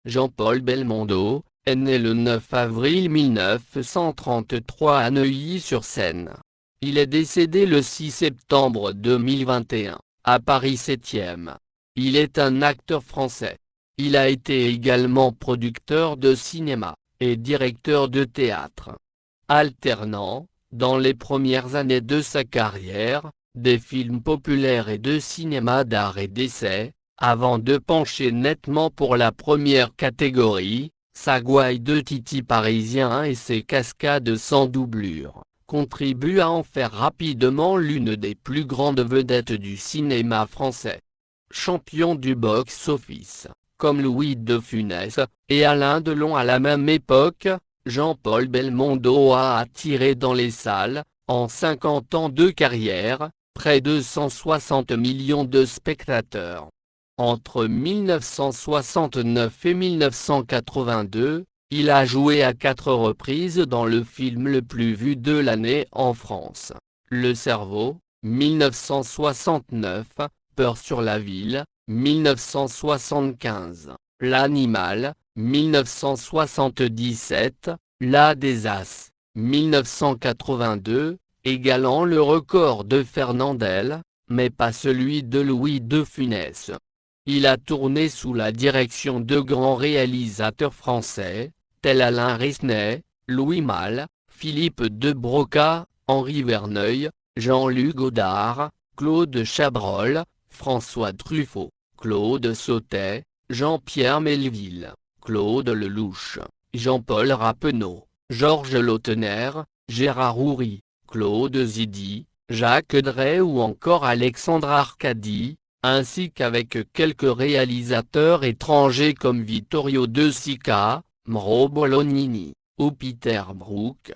Jean-Paul Belmondo, est né le 9 avril 1933 à Neuilly-sur-Seine. Il est décédé le 6 septembre 2021, à Paris 7e. Il est un acteur français. Il a été également producteur de cinéma, et directeur de théâtre. Alternant, dans les premières années de sa carrière, des films populaires et de cinéma d'art et d'essai, avant de pencher nettement pour la première catégorie, sa gouaille de Titi parisien et ses cascades sans doublure, contribuent à en faire rapidement l'une des plus grandes vedettes du cinéma français. Champion du box-office, comme Louis de Funès et Alain Delon à la même époque, Jean-Paul Belmondo a attiré dans les salles, en 50 ans de carrière, près de 160 millions de spectateurs. Entre 1969 et 1982, il a joué à 4 reprises dans le film le plus vu de l'année en France, Le Cerveau, 1969, Peur sur la ville, 1975, L'Animal, 1977, La des As, 1982, égalant le record de Fernandel, mais pas celui de Louis de Funès. Il a tourné sous la direction de grands réalisateurs français, tels Alain Resnais, Louis Malle, Philippe de Broca, Henri Verneuil, Jean-Luc Godard, Claude Chabrol, François Truffaut, Claude Sautet, Jean-Pierre Melville, Claude Lelouch, Jean-Paul Rappeneau, Georges Lautner, Gérard Houry, Claude Zidi, Jacques Drey ou encore Alexandre Arcadi, ainsi qu'avec quelques réalisateurs étrangers comme Vittorio De Sica, Mauro Bolognini, ou Peter Brook.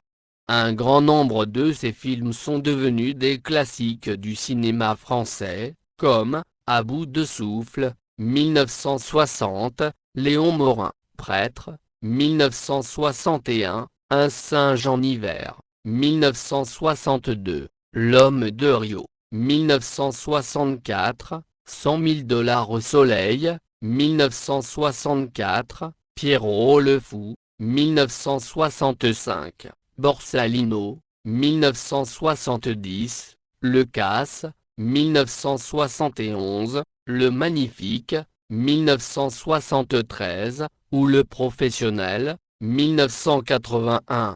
Un grand nombre de ces films sont devenus des classiques du cinéma français, comme À bout de souffle, 1960, Léon Morin, Prêtre, 1961, Un singe en hiver, 1962, L'homme de Rio, 1964, 100 000 $ au soleil, 1964, Pierrot le fou, 1965, Borsalino, 1970, Le Casse, 1971, Le Magnifique, 1973, ou Le Professionnel, 1981.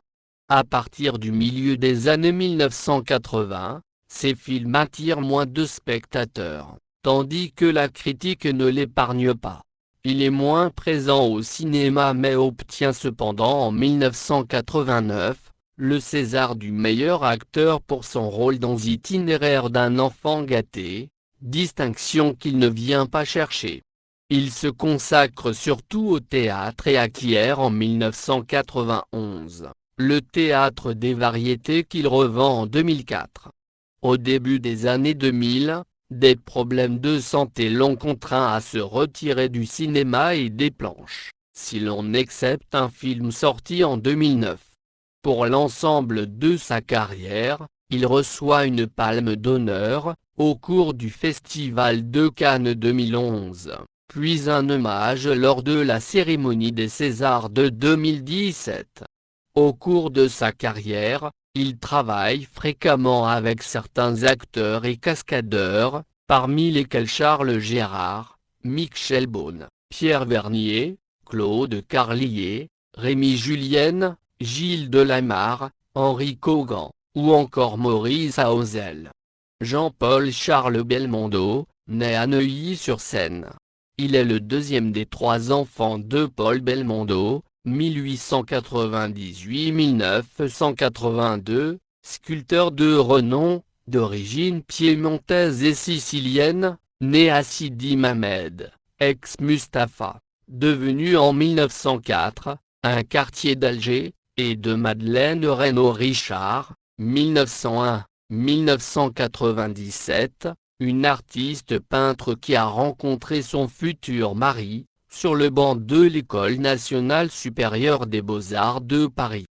À partir du milieu des années 1980, ces films attirent moins de spectateurs, tandis que la critique ne l'épargne pas. Il est moins présent au cinéma mais obtient cependant en 1989, le César du meilleur acteur pour son rôle dans Itinéraire d'un enfant gâté, distinction qu'il ne vient pas chercher. Il se consacre surtout au théâtre et acquiert en 1991, le théâtre des variétés qu'il revend en 2004. Au début des années 2000, des problèmes de santé l'ont contraint à se retirer du cinéma et des planches, si l'on accepte un film sorti en 2009. Pour l'ensemble de sa carrière, il reçoit une Palme d'honneur, au cours du Festival de Cannes 2011, puis un hommage lors de la cérémonie des Césars de 2017. Au cours de sa carrière, il travaille fréquemment avec certains acteurs et cascadeurs, parmi lesquels Charles Gérard, Michel Beaune, Pierre Vernier, Claude Carlier, Rémi Julienne, Gilles Delamarre, Henri Kogan, ou encore Maurice Aozel. Jean-Paul Charles Belmondo, né à Neuilly-sur-Seine. Il est le deuxième des 3 enfants de Paul Belmondo, 1898-1982, sculpteur de renom, d'origine piémontaise et sicilienne, né à Sidi Mamed, ex-Mustapha, devenu en 1904, un quartier d'Alger, et de Madeleine Reynaud-Richard, 1901-1997, une artiste peintre qui a rencontré son futur mari, sur le banc de l'École nationale supérieure des beaux-arts de Paris.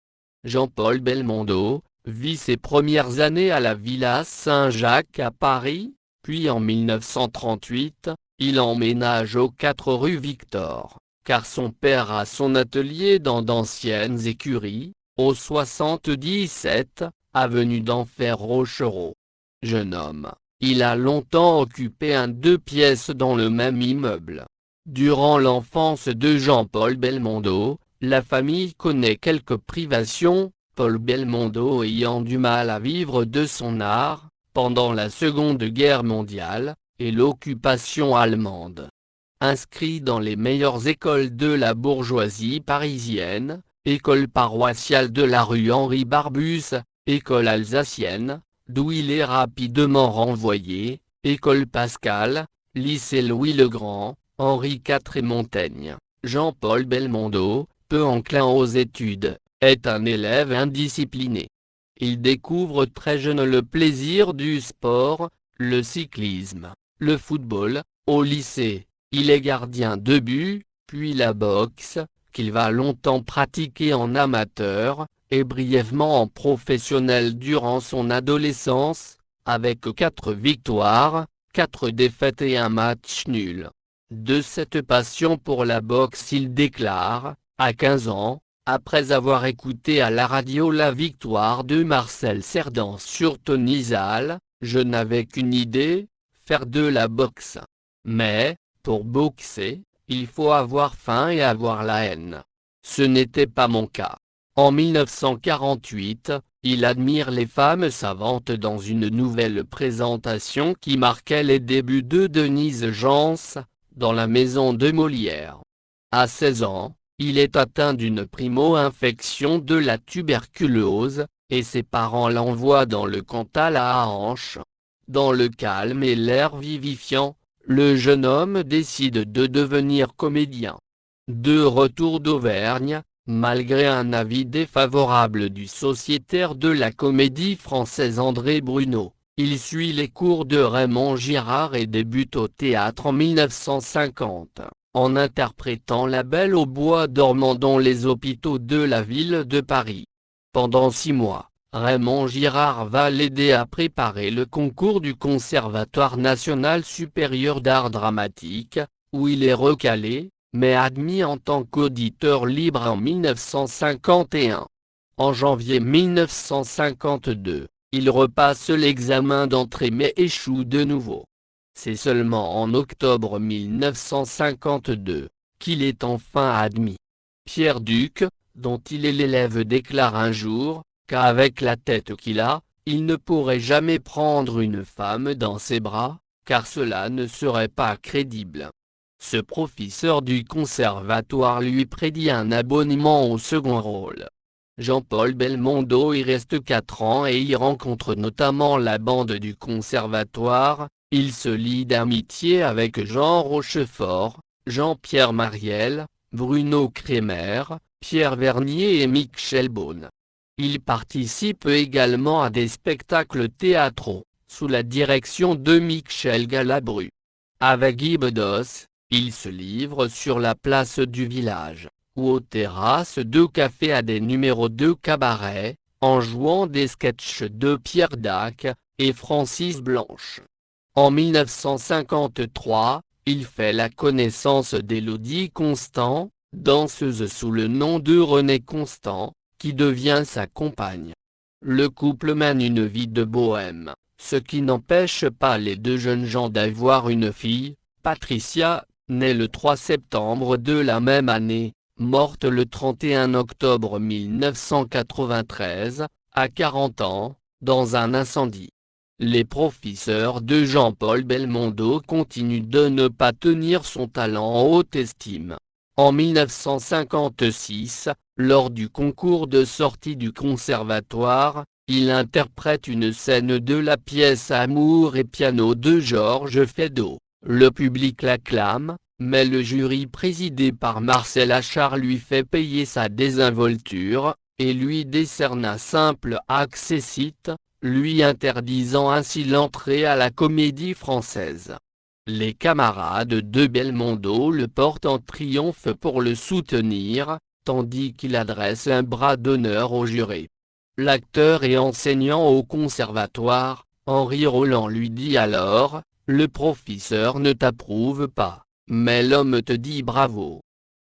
Jean-Paul Belmondo vit ses premières années à la Villa Saint-Jacques à Paris, puis en 1938, il emménage aux 4 rue Victor, car son père a son atelier dans d'anciennes écuries, au 77, avenue d'Enfer Rochereau. Jeune homme, il a longtemps occupé un 2 pièces dans le même immeuble. Durant l'enfance de Jean-Paul Belmondo, la famille connaît quelques privations, Paul Belmondo ayant du mal à vivre de son art, pendant la Seconde Guerre mondiale, et l'occupation allemande. Inscrit dans les meilleures écoles de la bourgeoisie parisienne, école paroissiale de la rue Henri Barbus, école alsacienne, d'où il est rapidement renvoyé, école Pascal, lycée Louis-le-Grand, Henri IV et Montaigne. Jean-Paul Belmondo, peu enclin aux études, est un élève indiscipliné. Il découvre très jeune le plaisir du sport, le cyclisme, le football. Au lycée, il est gardien de but, puis la boxe, qu'il va longtemps pratiquer en amateur, et brièvement en professionnel durant son adolescence, avec 4 victoires, 4 défaites et un match nul. De cette passion pour la boxe il déclare, à 15 ans, après avoir écouté à la radio la victoire de Marcel Cerdan sur Tony Zal, je n'avais qu'une idée, faire de la boxe. Mais, pour boxer, il faut avoir faim et avoir la haine. Ce n'était pas mon cas. En 1948, il admire les femmes savantes dans une nouvelle présentation qui marquait les débuts de Denise Jans, dans la maison de Molière. À 16 ans, il est atteint d'une primo-infection de la tuberculose, et ses parents l'envoient dans le Cantal à Hanche. Dans le calme et l'air vivifiant, le jeune homme décide de devenir comédien. De retour d'Auvergne, malgré un avis défavorable du sociétaire de la Comédie Française André Bruno, il suit les cours de Raymond Girard et débute au théâtre en 1950, en interprétant La Belle au bois dormant dans les hôpitaux de la ville de Paris. Pendant 6 mois, Raymond Girard va l'aider à préparer le concours du Conservatoire national supérieur d'art dramatique, où il est recalé, mais admis en tant qu'auditeur libre en 1951. En janvier 1952, il repasse l'examen d'entrée mais échoue de nouveau. C'est seulement en octobre 1952, qu'il est enfin admis. Pierre Duc, dont il est l'élève déclare un jour, qu'avec la tête qu'il a, il ne pourrait jamais prendre une femme dans ses bras, car cela ne serait pas crédible. Ce professeur du conservatoire lui prédit un abonnement au second rôle. Jean-Paul Belmondo y reste 4 ans et y rencontre notamment la bande du conservatoire. Il se lie d'amitié avec Jean Rochefort, Jean-Pierre Mariel, Bruno Kremer, Pierre Vernier et Michel Beaune. Il participe également à des spectacles théâtraux, sous la direction de Michel Galabru. Avec Guy Bedos, il se livre sur la place du village, ou aux terrasses de café à des numéros de cabaret, en jouant des sketchs de Pierre Dac et Francis Blanche. En 1953, il fait la connaissance d'Élodie Constant, danseuse sous le nom de Renée Constant, qui devient sa compagne. Le couple mène une vie de bohème, ce qui n'empêche pas les 2 jeunes gens d'avoir une fille, Patricia, née le 3 septembre de la même année, morte le 31 octobre 1993, à 40 ans, dans un incendie. Les professeurs de Jean-Paul Belmondo continuent de ne pas tenir son talent en haute estime. En 1956, lors du concours de sortie du conservatoire, il interprète une scène de la pièce Amour et piano de Georges Feydeau. Le public l'acclame, mais le jury présidé par Marcel Achard lui fait payer sa désinvolture, et lui décerne un simple accessit, lui interdisant ainsi l'entrée à la Comédie Française. Les camarades de Belmondo le portent en triomphe pour le soutenir, tandis qu'il adresse un bras d'honneur au jury. L'acteur et enseignant au conservatoire, Henri Roland lui dit alors, « Le professeur ne t'approuve pas, mais l'homme te dit bravo. »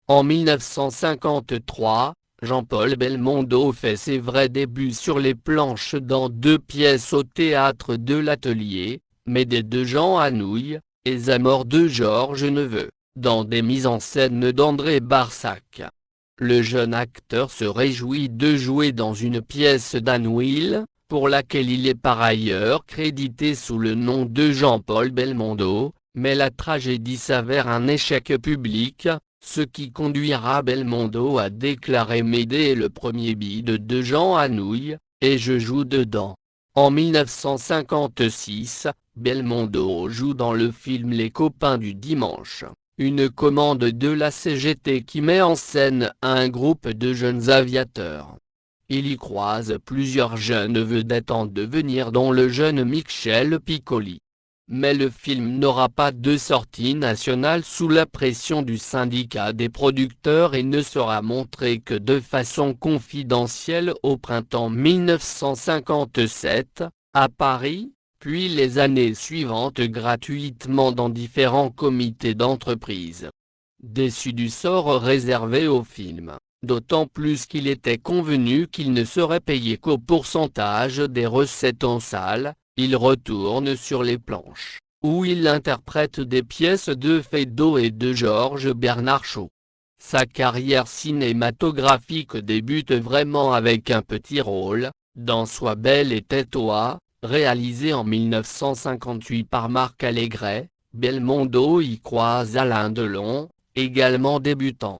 En 1953, Jean-Paul Belmondo fait ses vrais débuts sur les planches dans deux pièces au théâtre de l'Atelier, Médée de Jean Anouilh, et Zamor de Georges Neveu, dans des mises en scène d'André Barsac. Le jeune acteur se réjouit de jouer dans une pièce d'Anouilh, pour laquelle il est par ailleurs crédité sous le nom de Jean-Paul Belmondo, mais la tragédie s'avère un échec public, ce qui conduira Belmondo à déclarer Médée est le premier bide de Jean Anouilh, et je joue dedans. En 1956, Belmondo joue dans le film Les copains du dimanche, une commande de la CGT qui met en scène un groupe de jeunes aviateurs. Il y croise plusieurs jeunes vedettes en devenir dont le jeune Michel Piccoli. Mais le film n'aura pas de sortie nationale sous la pression du syndicat des producteurs et ne sera montré que de façon confidentielle au printemps 1957, à Paris, puis les années suivantes gratuitement dans différents comités d'entreprise. Déçu du sort réservé au film, d'autant plus qu'il était convenu qu'il ne serait payé qu'au pourcentage des recettes en salle, il retourne sur les planches, où il interprète des pièces de Feydeau et de Georges Bernard Shaw. Sa carrière cinématographique débute vraiment avec un petit rôle, dans Sois belle et tais-toi, réalisé en 1958 par Marc Allégret. Belmondo y croise Alain Delon, également débutant.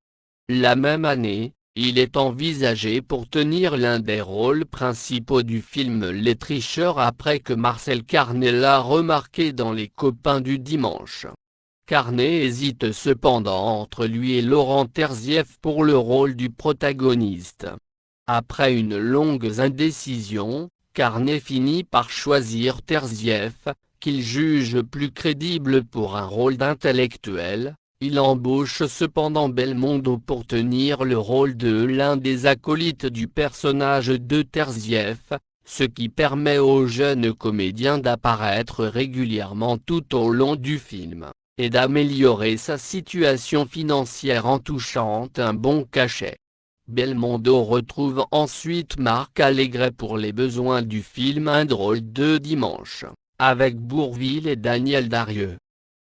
La même année, il est envisagé pour tenir l'un des rôles principaux du film Les Tricheurs après que Marcel Carné l'a remarqué dans Les copains du dimanche. Carné hésite cependant entre lui et Laurent Terzieff pour le rôle du protagoniste. Après une longue indécision, Carné finit par choisir Terzieff, qu'il juge plus crédible pour un rôle d'intellectuel. Il embauche cependant Belmondo pour tenir le rôle de l'un des acolytes du personnage de Terzieff, ce qui permet au jeune comédien d'apparaître régulièrement tout au long du film, et d'améliorer sa situation financière en touchant un bon cachet. Belmondo retrouve ensuite Marc Allégret pour les besoins du film Un drôle de dimanche, avec Bourvil et Daniel Darieux.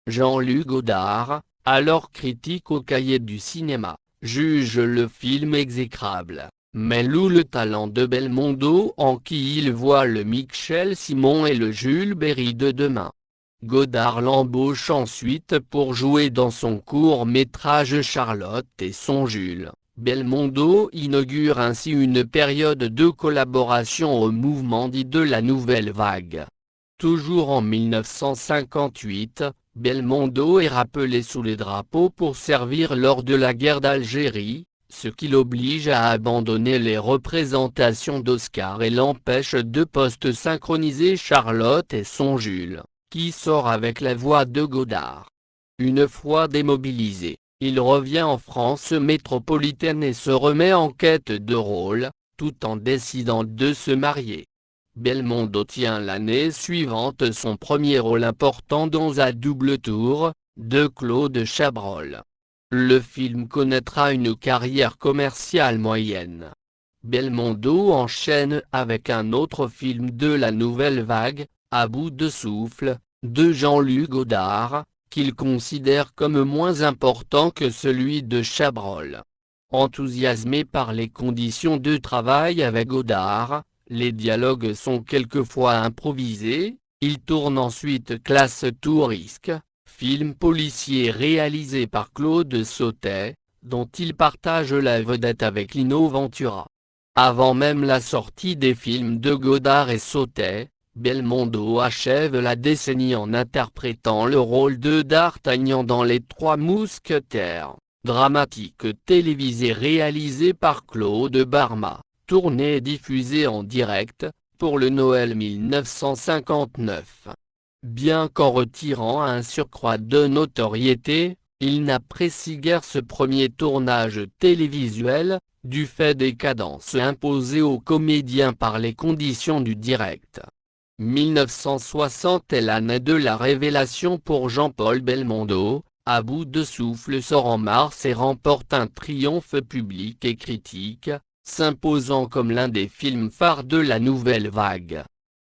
Jean-Luc Godard, alors critique au Cahier du cinéma, juge le film exécrable, mais loue le talent de Belmondo en qui il voit le Michel Simon et le Jules Berry de demain. Godard l'embauche ensuite pour jouer dans son court-métrage Charlotte et son Jules. Belmondo inaugure ainsi une période de collaboration au mouvement dit de la Nouvelle Vague. Toujours en 1958, Belmondo est rappelé sous les drapeaux pour servir lors de la guerre d'Algérie, ce qui l'oblige à abandonner les représentations d'Oscar et l'empêche de post-synchroniser Charlotte et son Jules, qui sort avec la voix de Godard. Une fois démobilisé, il revient en France métropolitaine et se remet en quête de rôle, tout en décidant de se marier. Belmondo tient l'année suivante son premier rôle important dans À double tour, de Claude Chabrol. Le film connaîtra une carrière commerciale moyenne. Belmondo enchaîne avec un autre film de la Nouvelle Vague, À bout de souffle, de Jean-Luc Godard, qu'il considère comme moins important que celui de Chabrol. Enthousiasmé par les conditions de travail avec Godard, les dialogues sont quelquefois improvisés. Il tourne ensuite Classe Touriste, film policier réalisé par Claude Sautet, dont il partage la vedette avec Lino Ventura. Avant même la sortie des films de Godard et Sautet, Belmondo achève la décennie en interprétant le rôle de D'Artagnan dans Les Trois Mousquetaires, dramatique télévisé réalisé par Claude Barma, tourné et diffusé en direct, pour le Noël 1959. Bien qu'en retirant un surcroît de notoriété, il n'apprécie guère ce premier tournage télévisuel, du fait des cadences imposées aux comédiens par les conditions du direct. 1960 est l'année de la révélation pour Jean-Paul Belmondo, à bout de souffle sort en mars et remporte un triomphe public et critique, s'imposant comme l'un des films phares de la nouvelle vague.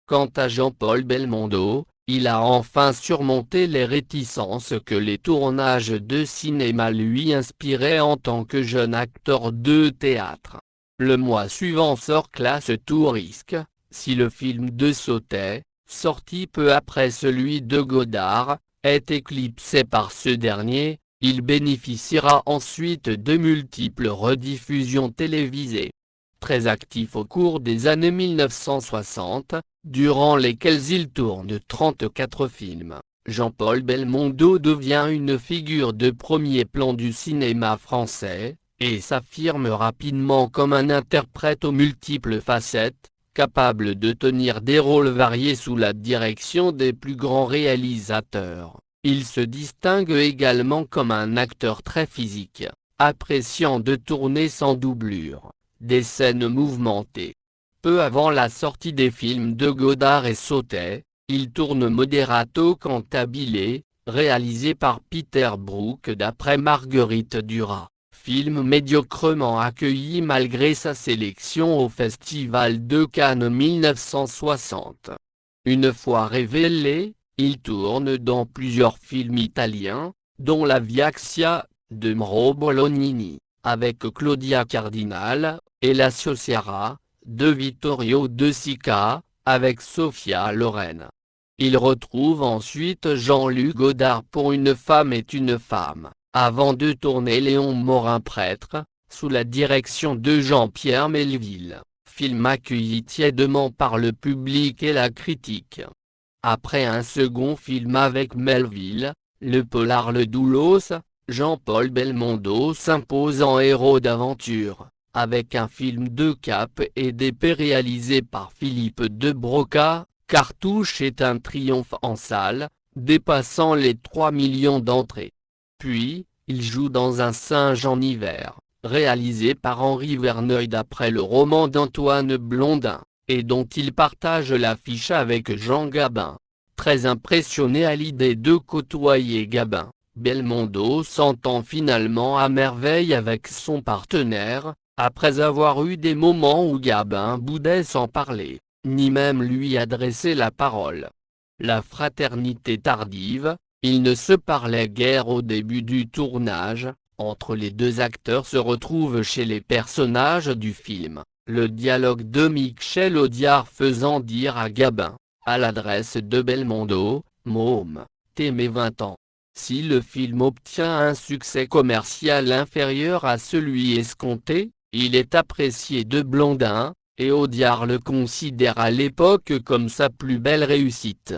Quant à Jean-Paul Belmondo, il a enfin surmonté les réticences que les tournages de cinéma lui inspiraient en tant que jeune acteur de théâtre. Le mois suivant sort Classe Touriste, si le film de Sautet, sorti peu après celui de Godard, est éclipsé par ce dernier, il bénéficiera ensuite de multiples rediffusions télévisées. Très actif au cours des années 1960, durant lesquelles il tourne 34 films, Jean-Paul Belmondo devient une figure de premier plan du cinéma français, et s'affirme rapidement comme un interprète aux multiples facettes, capable de tenir des rôles variés sous la direction des plus grands réalisateurs. Il se distingue également comme un acteur très physique, appréciant de tourner sans doublure, des scènes mouvementées. Peu avant la sortie des films de Godard et Sautet, il tourne Moderato Cantabile, réalisé par Peter Brook d'après Marguerite Duras. Film médiocrement accueilli malgré sa sélection au Festival de Cannes 1960. Une fois révélé, il tourne dans plusieurs films italiens, dont La Viaxia, de Mauro Bolognini, avec Claudia Cardinal, et La Sociara, de Vittorio De Sica, avec Sophia Loren. Il retrouve ensuite Jean-Luc Godard pour Une femme est une femme, avant de tourner Léon Morin prêtre, sous la direction de Jean-Pierre Melville, film accueilli tièdement par le public et la critique. Après un second film avec Melville, le polar Le Doulos, Jean-Paul Belmondo s'impose en héros d'aventure, avec un film de cap et d'épée réalisé par Philippe de Broca. Cartouche est un triomphe en salle, dépassant les 3 millions d'entrées. Puis, il joue dans Un singe en hiver, réalisé par Henri Verneuil d'après le roman d'Antoine Blondin, et dont il partage l'affiche avec Jean Gabin. Très impressionné à l'idée de côtoyer Gabin, Belmondo s'entend finalement à merveille avec son partenaire, après avoir eu des moments où Gabin boudait sans parler, ni même lui adresser la parole. La fraternité tardive, ils ne se parlaient guère au début du tournage, entre les deux acteurs se retrouve chez les personnages du film, le dialogue de Michel Audiard faisant dire à Gabin, à l'adresse de Belmondo, « Môme, t'es mes 20 ans ». Si le film obtient un succès commercial inférieur à celui escompté, il est apprécié de Blondin, et Audiard le considère à l'époque comme sa plus belle réussite.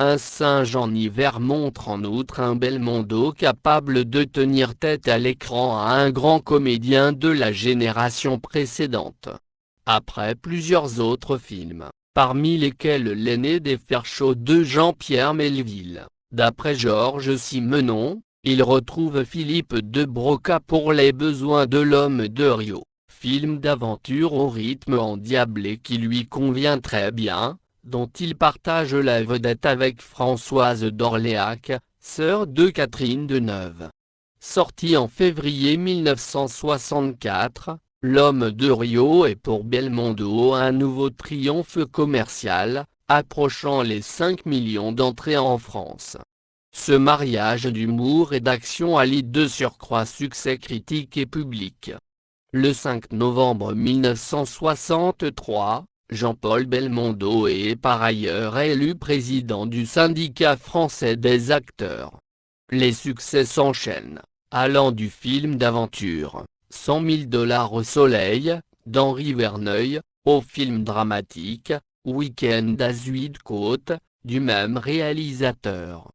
Un singe en hiver montre en outre un Belmondo capable de tenir tête à l'écran à un grand comédien de la génération précédente. Après plusieurs autres films, parmi lesquels L'aîné des fers chauds de Jean-Pierre Melville, d'après Georges Simenon, il retrouve Philippe de Broca pour Les besoins de l'homme de Rio, film d'aventure au rythme endiablé qui lui convient très bien, dont il partage la vedette avec Françoise d'Orléac, sœur de Catherine Deneuve. Sorti en février 1964, L'homme de Rio est pour Belmondo un nouveau triomphe commercial, approchant les 5 millions d'entrées en France. Ce mariage d'humour et d'action allie de surcroît succès critique et public. Le 5 novembre 1963, Jean-Paul Belmondo est par ailleurs élu président du syndicat français des acteurs. Les succès s'enchaînent, allant du film d'aventure, 100 000 $ au soleil, d'Henri Verneuil, au film dramatique, Week-end à Zuidcote, du même réalisateur.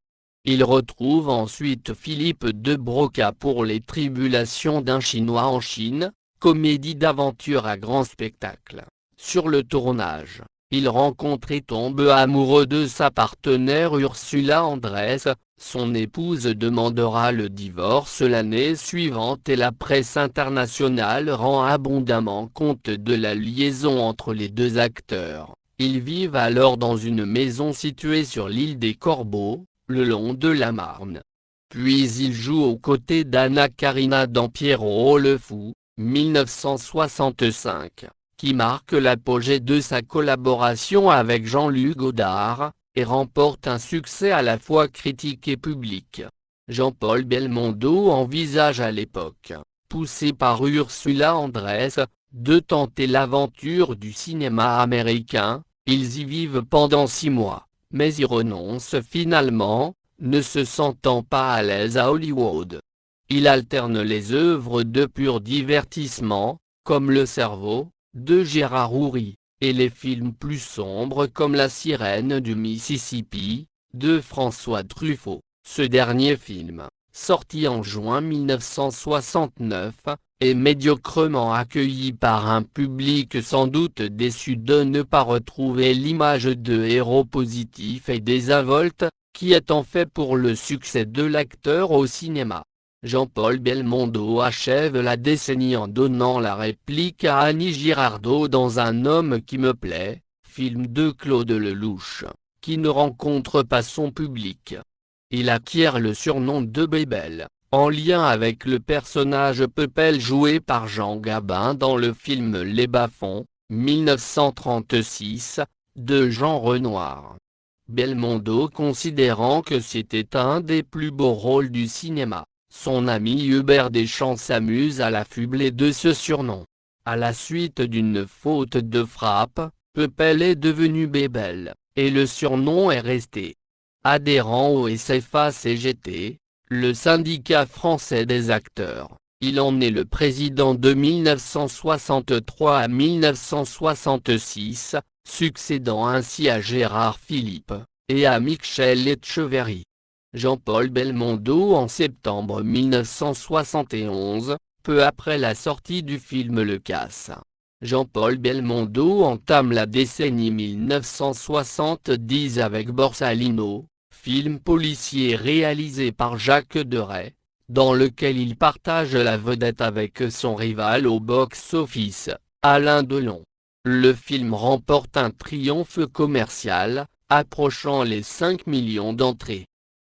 Il retrouve ensuite Philippe de Broca pour Les tribulations d'un Chinois en Chine, comédie d'aventure à grand spectacle. Sur le tournage, il rencontre et tombe amoureux de sa partenaire Ursula Andress, son épouse demandera le divorce l'année suivante et la presse internationale rend abondamment compte de la liaison entre les deux acteurs. Ils vivent alors dans une maison située sur l'île des Corbeaux, le long de la Marne. Puis il joue aux côtés d'Anna Karina dans Pierrot le Fou, 1965, qui marque l'apogée de sa collaboration avec Jean-Luc Godard, et remporte un succès à la fois critique et public. Jean-Paul Belmondo envisage à l'époque, poussé par Ursula Andress, de tenter l'aventure du cinéma américain. Ils y vivent pendant 6 mois, mais y renoncent finalement, ne se sentant pas à l'aise à Hollywood. Il alterne les œuvres de pur divertissement, comme Le Cerveau, de Gérard Houry, et les films plus sombres comme La Sirène du Mississippi, de François Truffaut. Ce dernier film, sorti en juin 1969, est médiocrement accueilli par un public sans doute déçu de ne pas retrouver l'image de héros positif et désinvolte, qui est en fait pour le succès de l'acteur au cinéma. Jean-Paul Belmondo achève la décennie en donnant la réplique à Annie Girardot dans Un homme qui me plaît, film de Claude Lelouch, qui ne rencontre pas son public. Il acquiert le surnom de Bébel, en lien avec le personnage Pepelle joué par Jean Gabin dans le film Les Bas-fonds, 1936, de Jean Renoir. Belmondo considérant que c'était un des plus beaux rôles du cinéma, son ami Hubert Deschamps s'amuse à l'affubler de ce surnom. À la suite d'une faute de frappe, Pepelle est devenu Bébel, et le surnom est resté. Adhérent au SFA-CGT, le syndicat français des acteurs, il en est le président de 1963 à 1966, succédant ainsi à Gérard Philippe, et à Michel Etcheverry. Jean-Paul Belmondo en septembre 1971, peu après la sortie du film Le Casse. Jean-Paul Belmondo entame la décennie 1970 avec Borsalino, film policier réalisé par Jacques Deray, dans lequel il partage la vedette avec son rival au box-office, Alain Delon. Le film remporte un triomphe commercial, approchant les 5 millions d'entrées.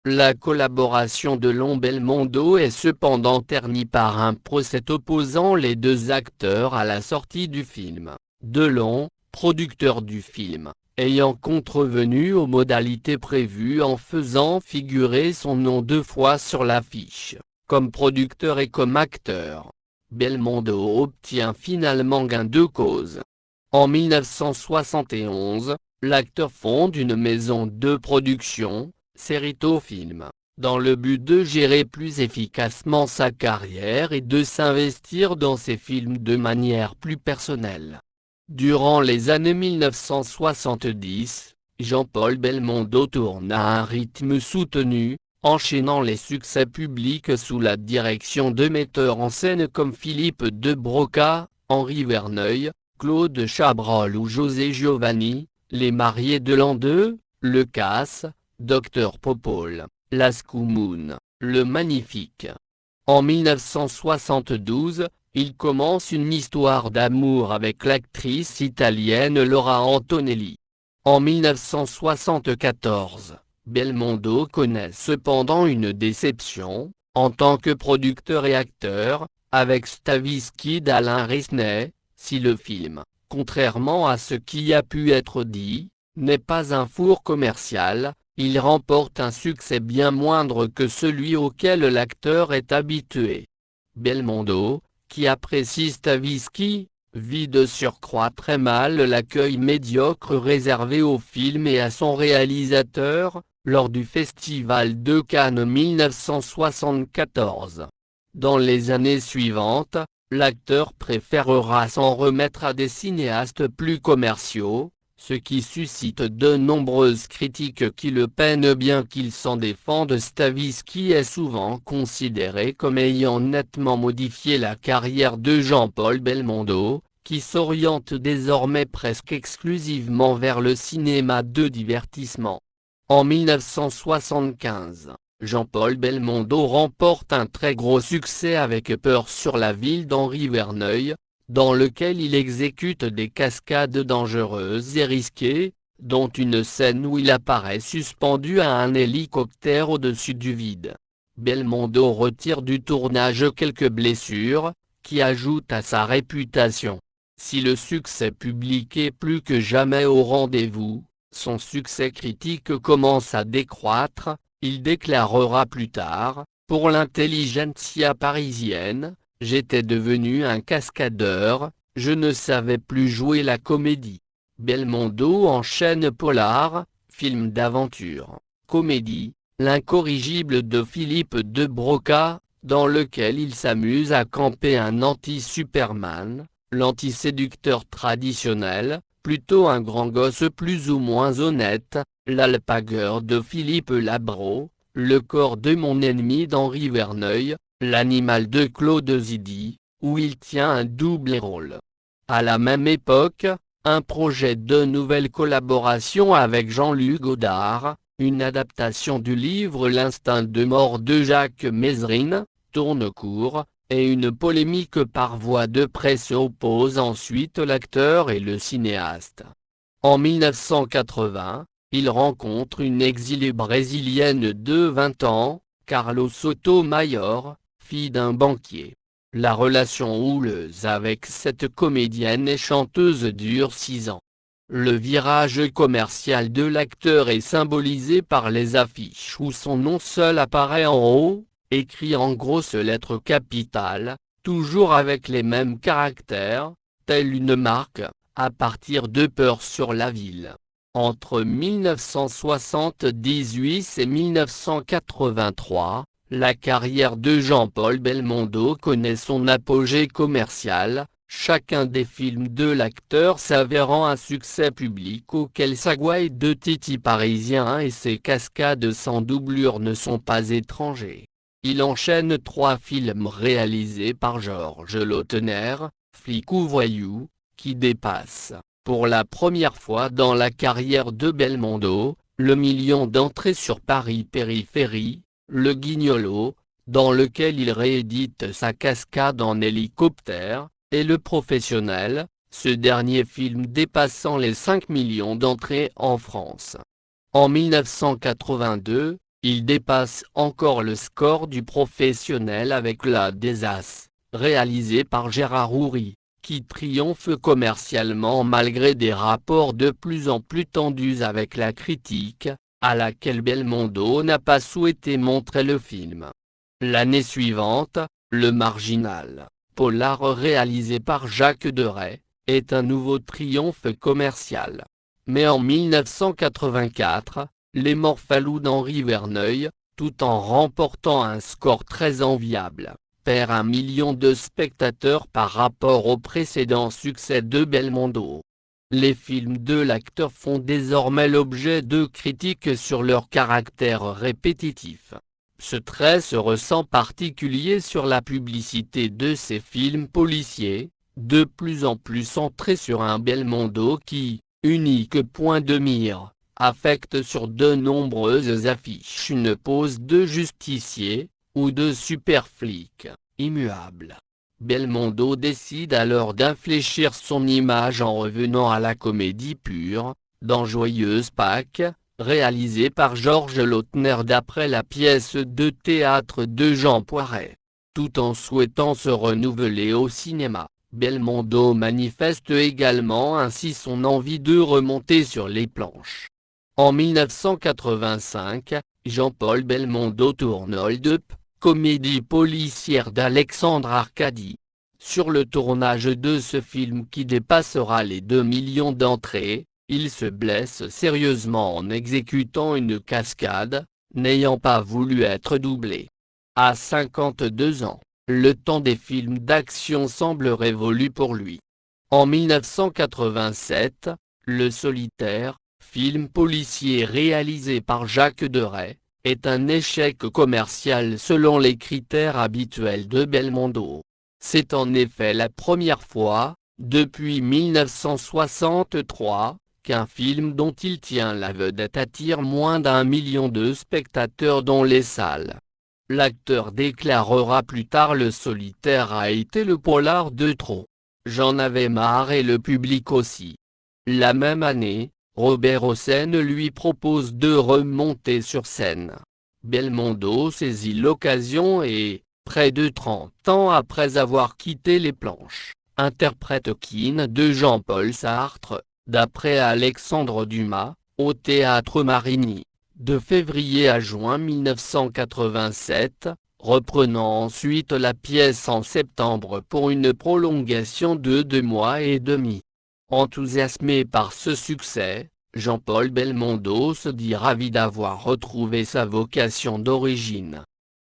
La collaboration Delon-Belmondo est cependant ternie par un procès opposant les deux acteurs à la sortie du film. Delon, producteur du film, ayant contrevenu aux modalités prévues en faisant figurer son nom 2 fois sur l'affiche, comme producteur et comme acteur. Belmondo obtient finalement gain de cause. En 1971, l'acteur fonde une maison de production, Cerrito Film, dans le but de gérer plus efficacement sa carrière et de s'investir dans ses films de manière plus personnelle. Durant les années 1970, Jean-Paul Belmondo tourne à un rythme soutenu, enchaînant les succès publics sous la direction de metteurs en scène comme Philippe de Broca, Henri Verneuil, Claude Chabrol ou José Giovanni, Les Mariés de l'an 2, Le Casse, Dr Popol, L'Ascoumoun, Le Magnifique. En 1972, il commence une histoire d'amour avec l'actrice italienne Laura Antonelli. En 1974, Belmondo connaît cependant une déception, en tant que producteur et acteur, avec Stavisky d'Alain Resnais, si le film, contrairement à ce qui a pu être dit, n'est pas un four commercial, il remporte un succès bien moindre que celui auquel l'acteur est habitué. Belmondo, qui apprécie Stavisky, vit de surcroît très mal l'accueil médiocre réservé au film et à son réalisateur, lors du Festival de Cannes 1974. Dans les années suivantes, l'acteur préférera s'en remettre à des cinéastes plus commerciaux, ce qui suscite de nombreuses critiques qui le peinent bien qu'il s'en défende. Stavisky est souvent considéré comme ayant nettement modifié la carrière de Jean-Paul Belmondo, qui s'oriente désormais presque exclusivement vers le cinéma de divertissement. En 1975, Jean-Paul Belmondo remporte un très gros succès avec Peur sur la ville d'Henri Verneuil, dans lequel il exécute des cascades dangereuses et risquées, dont une scène où il apparaît suspendu à un hélicoptère au-dessus du vide. Belmondo retire du tournage quelques blessures, qui ajoutent à sa réputation. Si le succès public est plus que jamais au rendez-vous, son succès critique commence à décroître. Il déclarera plus tard, pour l'intelligentsia parisienne, « J'étais devenu un cascadeur, je ne savais plus jouer la comédie ». Belmondo enchaîne polar, film d'aventure, comédie, L'incorrigible de Philippe de Broca, dans lequel il s'amuse à camper un anti-Superman, l'anti-séducteur traditionnel, plutôt un grand gosse plus ou moins honnête, L'Alpagueur de Philippe Labro, Le corps de mon ennemi d'Henri Verneuil, L'animal de Claude Zidi, où il tient un double rôle. À la même époque, un projet de nouvelle collaboration avec Jean-Luc Godard, une adaptation du livre L'instinct de mort de Jacques Mézrine, tourne court, et une polémique par voie de presse oppose ensuite l'acteur et le cinéaste. En 1980, il rencontre une exilée brésilienne de 20 ans, Carlos Sotomayor, fille d'un banquier. La relation houleuse avec cette comédienne et chanteuse dure 6 ans. Le virage commercial de l'acteur est symbolisé par les affiches où son nom seul apparaît en haut, écrit en grosses lettres capitales, toujours avec les mêmes caractères, telle une marque, à partir de Peur sur la ville. Entre 1978 et 1983, la carrière de Jean-Paul Belmondo connaît son apogée commercial, chacun des films de l'acteur s'avérant un succès public auquel sa gouaille de Titi parisien et ses cascades sans doublure ne sont pas étrangers. Il enchaîne 3 films réalisés par Georges Lautner, Flic ou voyou, qui dépassent, pour la première fois dans la carrière de Belmondo, le million d'entrées sur Paris Périphérie, Le Guignolo, dans lequel il réédite sa cascade en hélicoptère, et Le Professionnel, ce dernier film dépassant les 5 millions d'entrées en France. En 1982, il dépasse encore le score du Professionnel avec La des As, réalisé par Gérard Houry, qui triomphe commercialement malgré des rapports de plus en plus tendus avec la critique, à laquelle Belmondo n'a pas souhaité montrer le film. L'année suivante, Le Marginal, polar réalisé par Jacques Deray, est un nouveau triomphe commercial. Mais en 1984, Les Morphalous d'Henri Verneuil, tout en remportant un score très enviable, perd 1 million de spectateurs par rapport au précédent succès de Belmondo. Les films de l'acteur font désormais l'objet de critiques sur leur caractère répétitif. Ce trait se ressent en particulier sur la publicité de ces films policiers, de plus en plus centrés sur un Belmondo qui, unique point de mire, affecte sur de nombreuses affiches une pose de justicier, ou de super flic, immuable. Belmondo décide alors d'infléchir son image en revenant à la comédie pure, dans Joyeuse Pâques, réalisé par Georges Lautner d'après la pièce de théâtre de Jean Poiret. Tout en souhaitant se renouveler au cinéma, Belmondo manifeste également ainsi son envie de remonter sur les planches. En 1985, Jean-Paul Belmondo tourne Hold Up, comédie policière d'Alexandre Arcadi. Sur le tournage de ce film qui dépassera les 2 millions d'entrées, il se blesse sérieusement en exécutant une cascade, n'ayant pas voulu être doublé. À 52 ans, le temps des films d'action semble révolu pour lui. En 1987, Le Solitaire, film policier réalisé par Jacques Deray, est un échec commercial selon les critères habituels de Belmondo. C'est en effet la première fois, depuis 1963, qu'un film dont il tient la vedette attire moins d'1 million de spectateurs dans les salles. L'acteur déclarera plus tard Le Solitaire a été le polar de trop. J'en avais marre et le public aussi. La même année, Robert Hossein lui propose de remonter sur scène. Belmondo saisit l'occasion et, près de 30 ans après avoir quitté les planches, interprète Kean de Jean-Paul Sartre, d'après Alexandre Dumas, au Théâtre Marigny, de février à juin 1987, reprenant ensuite la pièce en septembre pour une prolongation de 2 mois et demi. Enthousiasmé par ce succès, Jean-Paul Belmondo se dit ravi d'avoir retrouvé sa vocation d'origine.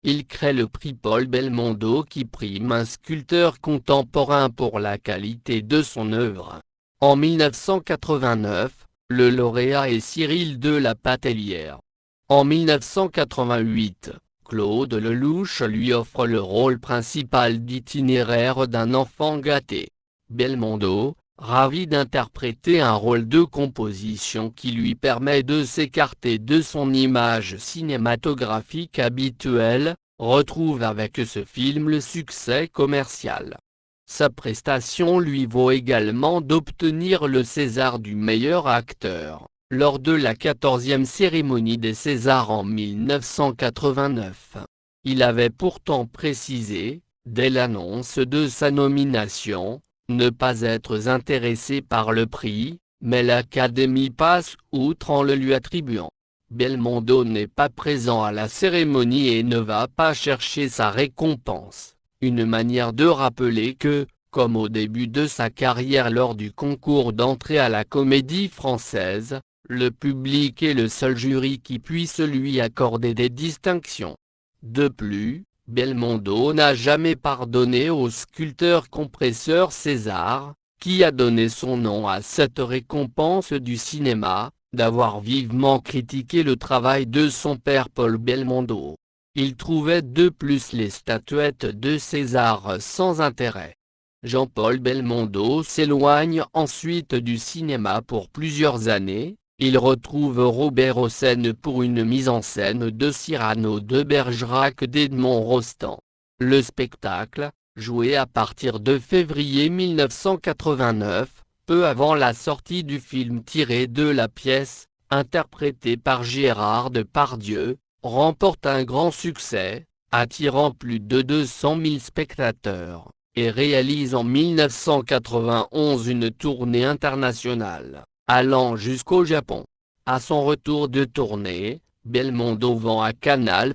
Il crée le prix Paul Belmondo qui prime un sculpteur contemporain pour la qualité de son œuvre. En 1989, le lauréat est Cyril de la Patellière. En 1988, Claude Lelouch lui offre le rôle principal d'Itinéraire d'un enfant gâté. Belmondo, ravi d'interpréter un rôle de composition qui lui permet de s'écarter de son image cinématographique habituelle, retrouve avec ce film le succès commercial. Sa prestation lui vaut également d'obtenir le César du meilleur acteur, lors de la 14e cérémonie des Césars en 1989. Il avait pourtant précisé, dès l'annonce de sa nomination, ne pas être intéressé par le prix, mais l'Académie passe outre en le lui attribuant. Belmondo n'est pas présent à la cérémonie et ne va pas chercher sa récompense, une manière de rappeler que, comme au début de sa carrière lors du concours d'entrée à la Comédie Française, le public est le seul jury qui puisse lui accorder des distinctions. De plus, Belmondo n'a jamais pardonné au sculpteur compresseur César, qui a donné son nom à cette récompense du cinéma, d'avoir vivement critiqué le travail de son père Paul Belmondo. Il trouvait de plus les statuettes de César sans intérêt. Jean-Paul Belmondo s'éloigne ensuite du cinéma pour plusieurs années. Il retrouve Robert Hossein pour une mise en scène de Cyrano de Bergerac d'Edmond Rostand. Le spectacle, joué à partir de février 1989, peu avant la sortie du film tiré de la pièce, interprété par Gérard Depardieu, remporte un grand succès, attirant plus de 200 000 spectateurs, et réalise en 1991 une tournée internationale, allant jusqu'au Japon. À son retour de tournée, Belmondo vend à Canal+,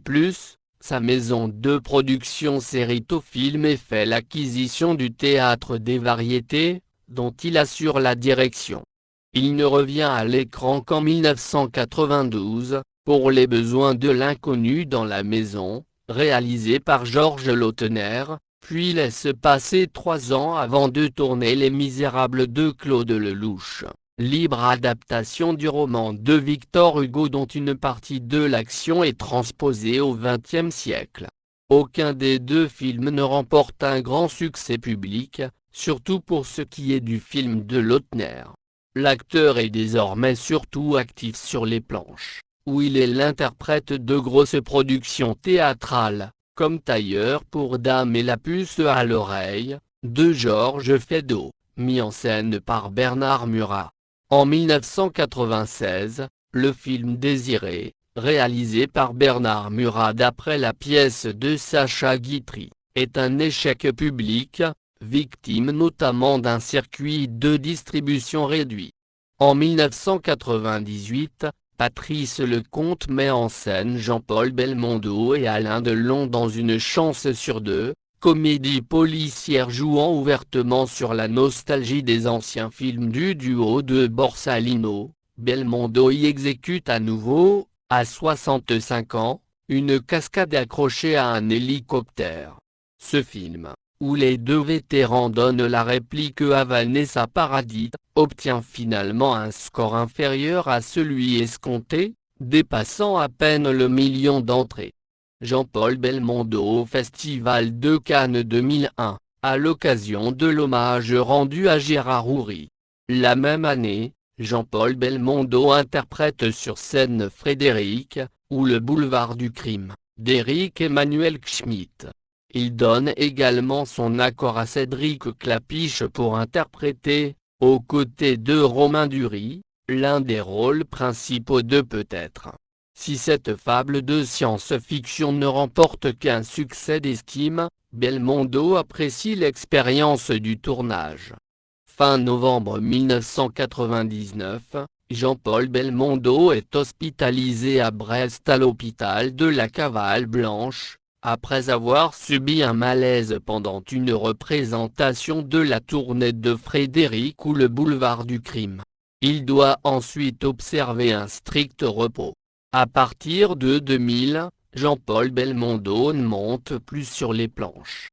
sa maison de production Séritofilm et fait l'acquisition du Théâtre des Variétés, dont il assure la direction. Il ne revient à l'écran qu'en 1992, pour les besoins de l'Inconnu dans la maison, réalisé par Georges Lautner, puis laisse passer 3 ans avant de tourner Les Misérables de Claude Lelouch, libre adaptation du roman de Victor Hugo dont une partie de l'action est transposée au XXe siècle. Aucun des deux films ne remporte un grand succès public, surtout pour ce qui est du film de Lautner. L'acteur est désormais surtout actif sur les planches, où il est l'interprète de grosses productions théâtrales, comme Tailleur pour Dame et La Puce à l'oreille, de Georges Feydeau, mis en scène par Bernard Murat. En 1996, le film Désiré, réalisé par Bernard Murat d'après la pièce de Sacha Guitry, est un échec public, victime notamment d'un circuit de distribution réduit. En 1998, Patrice Lecomte met en scène Jean-Paul Belmondo et Alain Delon dans Une chance sur deux, comédie policière jouant ouvertement sur la nostalgie des anciens films du duo de Borsalino. Belmondo y exécute à nouveau, à 65 ans, une cascade accrochée à un hélicoptère. Ce film, où les deux vétérans donnent la réplique à Vanessa Paradis, obtient finalement un score inférieur à celui escompté, dépassant à peine le million d'entrées. Jean-Paul Belmondo au Festival de Cannes 2001, à l'occasion de l'hommage rendu à Gérard Houry. La même année, Jean-Paul Belmondo interprète sur scène Frédéric, ou Le boulevard du crime, d'Éric Emmanuel Schmitt. Il donne également son accord à Cédric Klapisch pour interpréter, aux côtés de Romain Duris, l'un des rôles principaux de Peut-être. Si cette fable de science-fiction ne remporte qu'un succès d'estime, Belmondo apprécie l'expérience du tournage. Fin novembre 1999, Jean-Paul Belmondo est hospitalisé à Brest à l'hôpital de la Cavale Blanche, après avoir subi un malaise pendant une représentation de la tournée de Frédéric ou le boulevard du crime. Il doit ensuite observer un strict repos. À partir de 2000, Jean-Paul Belmondo ne monte plus sur les planches.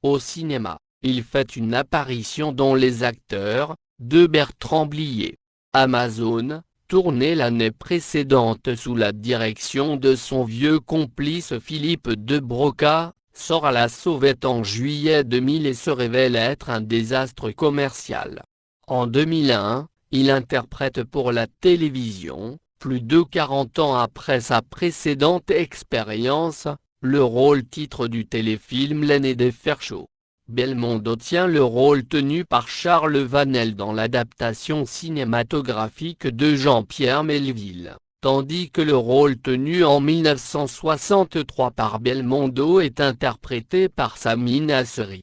Au cinéma, il fait une apparition dans Les Acteurs, de Bertrand Blier. Amazon, tourné l'année précédente sous la direction de son vieux complice Philippe de Broca, sort à la sauvette en juillet 2000 et se révèle être un désastre commercial. En 2001, il interprète pour la télévision, plus de 40 ans après sa précédente expérience, le rôle-titre du téléfilm L'aîné des Ferchaux. Belmondo tient le rôle tenu par Charles Vanel dans l'adaptation cinématographique de Jean-Pierre Melville, tandis que le rôle tenu en 1963 par Belmondo est interprété par Sami Nasseri.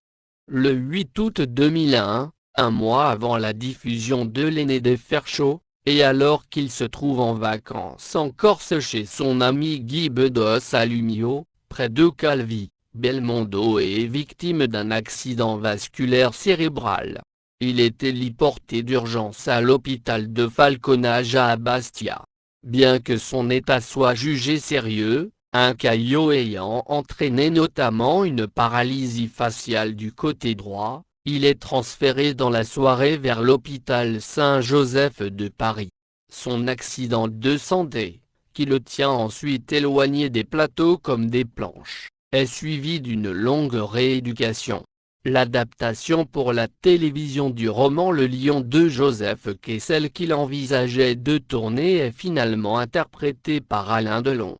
Le 8 août 2001, un mois avant la diffusion de L'aîné des Ferchaux, et alors qu'il se trouve en vacances en Corse chez son ami Guy Bedos à Lumio, près de Calvi, Belmondo est victime d'un accident vasculaire cérébral. Il est héliporté d'urgence à l'hôpital de Falconage à Bastia. Bien que son état soit jugé sérieux, un caillot ayant entraîné notamment une paralysie faciale du côté droit, il est transféré dans la soirée vers l'hôpital Saint-Joseph de Paris. Son accident de santé, qui le tient ensuite éloigné des plateaux comme des planches, est suivi d'une longue rééducation. L'adaptation pour la télévision du roman Le Lion de Joseph Kessel qu'il envisageait de tourner est finalement interprété par Alain Delon.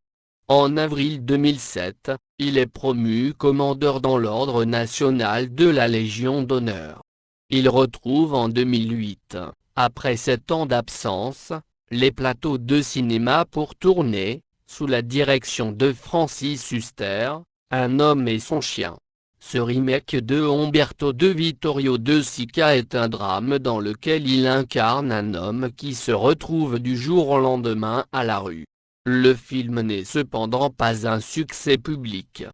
En avril 2007, il est promu commandeur dans l'Ordre national de la Légion d'honneur. Il retrouve en 2008, après 7 ans d'absence, les plateaux de cinéma pour tourner, sous la direction de Francis Huster, Un homme et son chien. Ce remake de Umberto de Vittorio De Sica est un drame dans lequel il incarne un homme qui se retrouve du jour au lendemain à la rue. Le film n'est cependant pas un succès public.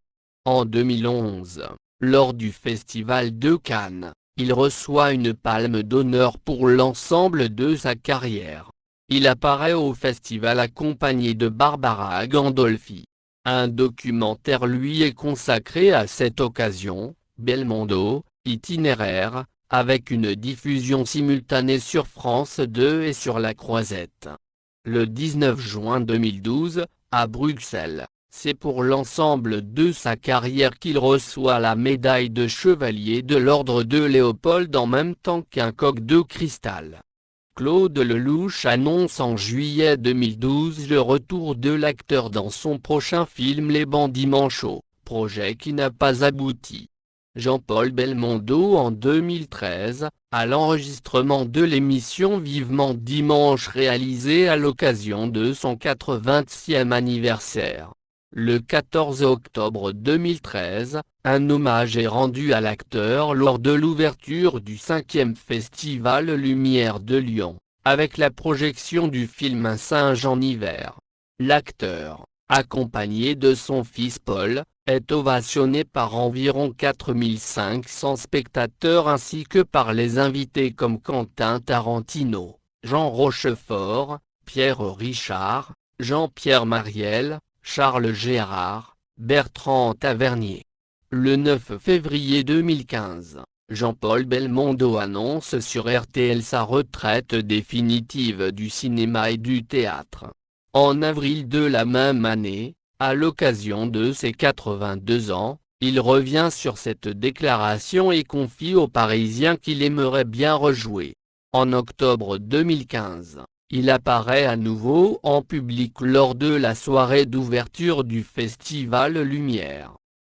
En 2011, lors du Festival de Cannes, il reçoit une palme d'honneur pour l'ensemble de sa carrière. Il apparaît au festival accompagné de Barbara Gandolfi. Un documentaire lui est consacré à cette occasion, Belmondo, itinéraire, avec une diffusion simultanée sur France 2 et sur La Croisette. Le 19 juin 2012, à Bruxelles, c'est pour l'ensemble de sa carrière qu'il reçoit la médaille de chevalier de l'ordre de Léopold en même temps qu'un coq de cristal. Claude Lelouch annonce en juillet 2012 le retour de l'acteur dans son prochain film Les Bandits Manchots, projet qui n'a pas abouti. Jean-Paul Belmondo en 2013, à l'enregistrement de l'émission Vivement Dimanche réalisée à l'occasion de son 80e anniversaire. Le 14 octobre 2013, un hommage est rendu à l'acteur lors de l'ouverture du 5e Festival Lumière de Lyon, avec la projection du film Un singe en hiver. L'acteur, accompagné de son fils Paul, est ovationné par environ 4500 spectateurs ainsi que par les invités comme Quentin Tarantino, Jean Rochefort, Pierre Richard, Jean-Pierre Mariel, Charles Gérard, Bertrand Tavernier. Le 9 février 2015, Jean-Paul Belmondo annonce sur RTL sa retraite définitive du cinéma et du théâtre. En avril de la même année, à l'occasion de ses 82 ans, il revient sur cette déclaration et confie aux Parisiens qu'il aimerait bien rejouer. En octobre 2015, il apparaît à nouveau en public lors de la soirée d'ouverture du Festival Lumière.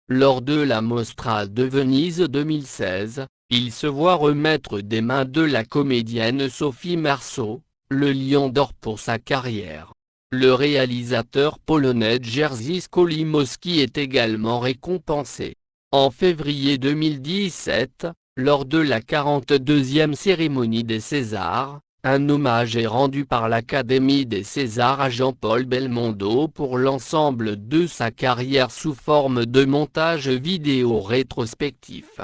Lors de la Mostra de Venise 2016, il se voit remettre des mains de la comédienne Sophie Marceau, le Lion d'or pour sa carrière. Le réalisateur polonais Jerzy Skolimowski est également récompensé. En février 2017, lors de la 42e cérémonie des Césars, un hommage est rendu par l'Académie des Césars à Jean-Paul Belmondo pour l'ensemble de sa carrière sous forme de montage vidéo rétrospectif.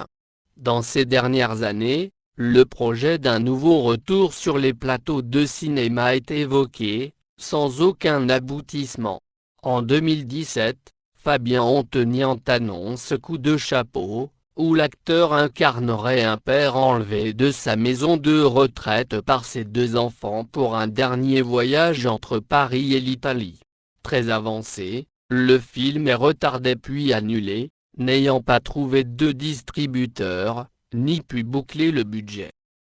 Dans ces dernières années, le projet d'un nouveau retour sur les plateaux de cinéma est évoqué, sans aucun aboutissement. En 2017, Fabien Antonian annonce Coup de chapeau, où l'acteur incarnerait un père enlevé de sa maison de retraite par ses deux enfants pour un dernier voyage entre Paris et l'Italie. Très avancé, le film est retardé puis annulé, n'ayant pas trouvé de distributeur, ni pu boucler le budget.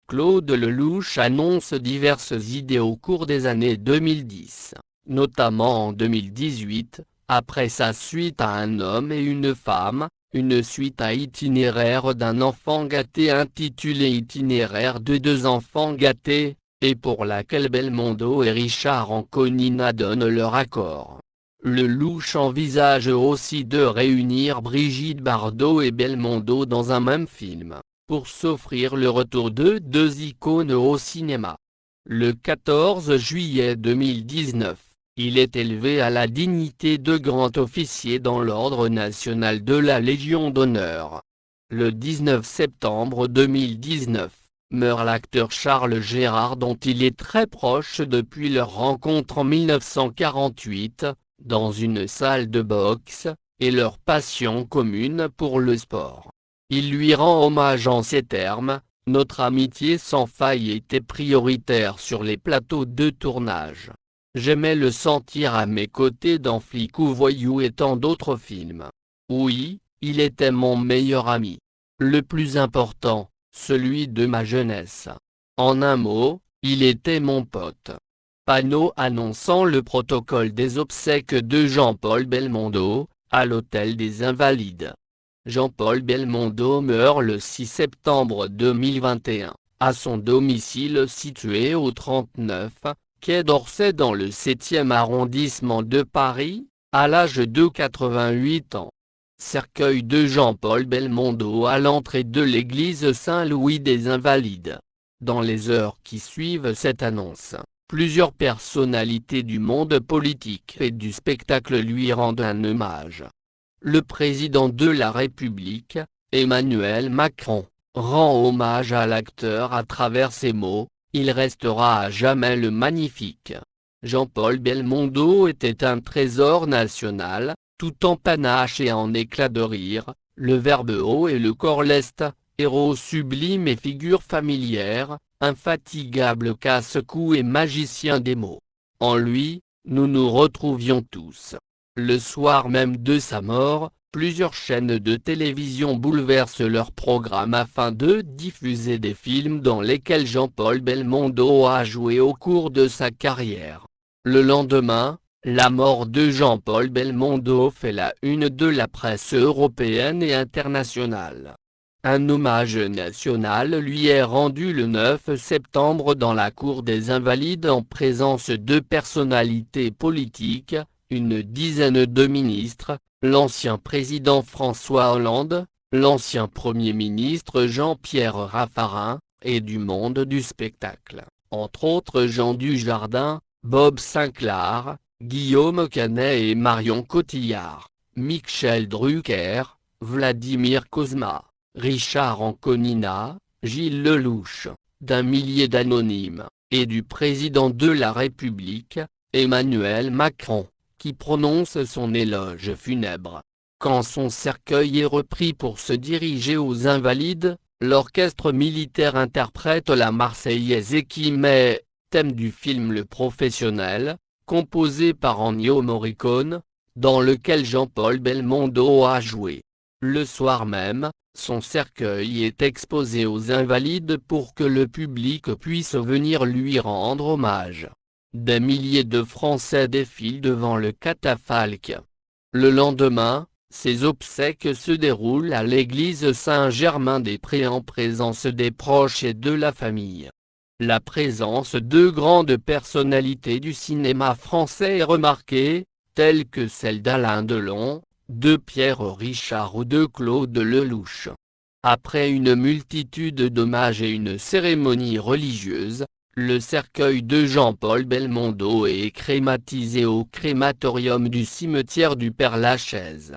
Claude Lelouch annonce diverses idées au cours des années 2010, notamment en 2018, après sa suite à Un homme et une femme, une suite à Itinéraire d'un enfant gâté intitulée Itinéraire de deux enfants gâtés, et pour laquelle Belmondo et Richard Anconina donnent leur accord. Lelouch envisage aussi de réunir Brigitte Bardot et Belmondo dans un même film, pour s'offrir le retour de deux icônes au cinéma. Le 14 juillet 2019, il est élevé à la dignité de grand officier dans l'Ordre national de la Légion d'honneur. Le 19 septembre 2019, meurt l'acteur Charles Gérard dont il est très proche depuis leur rencontre en 1948, dans une salle de boxe, et leur passion commune pour le sport. Il lui rend hommage en ces termes: « Notre amitié sans faille était prioritaire sur les plateaux de tournage. J'aimais le sentir à mes côtés dans Flic ou Voyou et tant d'autres films. Oui, il était mon meilleur ami. Le plus important, celui de ma jeunesse. En un mot, il était mon pote. » Panneau annonçant le protocole des obsèques de Jean-Paul Belmondo, à l'Hôtel des Invalides. Jean-Paul Belmondo meurt le 6 septembre 2021, à son domicile situé au 39, quai d'Orsay dans le 7e arrondissement de Paris, à l'âge de 88 ans. Cercueil de Jean-Paul Belmondo à l'entrée de l'église Saint-Louis des Invalides. Dans les heures qui suivent cette annonce, plusieurs personnalités du monde politique et du spectacle lui rendent un hommage. Le président de la République, Emmanuel Macron, rend hommage à l'acteur à travers ces mots: « Il restera à jamais le magnifique. Jean-Paul Belmondo était un trésor national, tout en panache et en éclat de rire, le verbe haut et le corps leste, héros sublime et figure familière, infatigable casse-cou et magicien des mots. En lui, nous nous retrouvions tous. » Le soir même de sa mort, plusieurs chaînes de télévision bouleversent leur programme afin de diffuser des films dans lesquels Jean-Paul Belmondo a joué au cours de sa carrière. Le lendemain, la mort de Jean-Paul Belmondo fait la une de la presse européenne et internationale. Un hommage national lui est rendu le 9 septembre dans la cour des Invalides en présence de personnalités politiques, une dizaine de ministres, l'ancien président François Hollande, l'ancien Premier ministre Jean-Pierre Raffarin, et du monde du spectacle, entre autres Jean Dujardin, Bob Sinclair, Guillaume Canet et Marion Cotillard, Michel Drucker, Vladimir Cosma, Richard Anconina, Gilles Lelouch, d'un millier d'anonymes, et du président de la République, Emmanuel Macron, qui prononce son éloge funèbre. Quand son cercueil est repris pour se diriger aux Invalides, l'orchestre militaire interprète la Marseillaise et qui met, thème du film Le Professionnel, composé par Ennio Morricone, dans lequel Jean-Paul Belmondo a joué. Le soir même, son cercueil est exposé aux Invalides pour que le public puisse venir lui rendre hommage. Des milliers de Français défilent devant le catafalque. Le lendemain, ces obsèques se déroulent à l'église Saint-Germain-des-Prés en présence des proches et de la famille. La présence de grandes personnalités du cinéma français est remarquée, telles que celle d'Alain Delon, de Pierre Richard ou de Claude Lelouch. Après une multitude d'hommages et une cérémonie religieuse, le cercueil de Jean-Paul Belmondo est crématisé au crématorium du cimetière du Père-Lachaise.